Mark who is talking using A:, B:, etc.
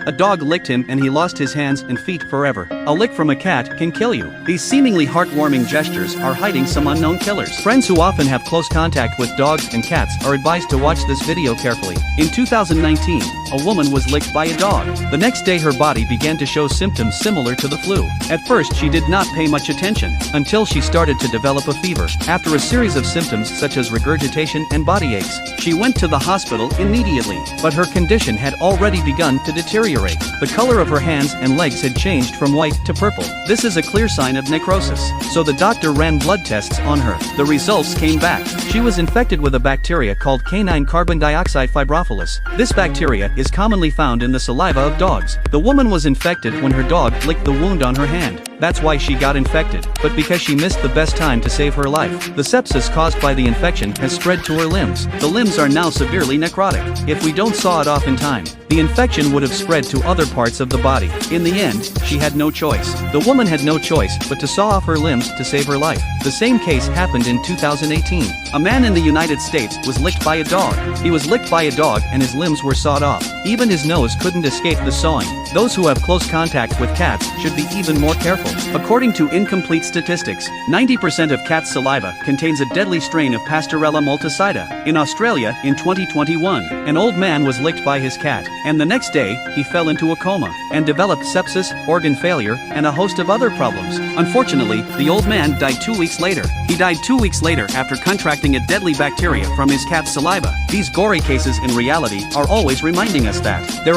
A: A dog licked him and he lost his hands and feet forever. A lick from a cat can kill you. These seemingly heartwarming gestures are hiding some unknown killers. Friends who often have close contact with dogs and cats are advised to watch this video carefully. In 2019, a woman was licked by a dog. The next day her body began to show symptoms similar to the flu. At first she did not pay much attention, until she started to develop a fever. After a series of symptoms such as regurgitation and body aches, she went to the hospital immediately, but her condition had already begun to deteriorate. The color of her hands and legs had changed from white to purple. This is a clear sign of necrosis, so the doctor ran blood tests on her. The results came back. She was infected with a bacteria called canine carbon dioxide fibrophilus. This bacteria is commonly found in the saliva of dogs. The woman was infected when her dog licked the wound on her hand. That's why she got infected, but because she missed the best time to save her life. The sepsis caused by the infection has spread to her limbs. The limbs are now severely necrotic. If we don't saw it off in time, the infection would have spread to other parts of the body. In the end, she had no choice. The woman had no choice but to saw off her limbs to save her life. The same case happened in 2018. A man in the United States was licked by a dog. He was licked by a dog and his limbs were sawed off. Even his nose couldn't escape the sawing. Those who have close contact with cats should be even more careful. According to incomplete statistics, 90% of cat saliva contains a deadly strain of Pastorella multicida. In Australia, in 2021, an old man was licked by his cat, and the next day, he fell into a coma, and developed sepsis, organ failure, and a host of other problems. Unfortunately, the old man died 2 weeks later. He died 2 weeks later after contracting a deadly bacteria from his cat's saliva. These gory cases in reality are always reminding us that there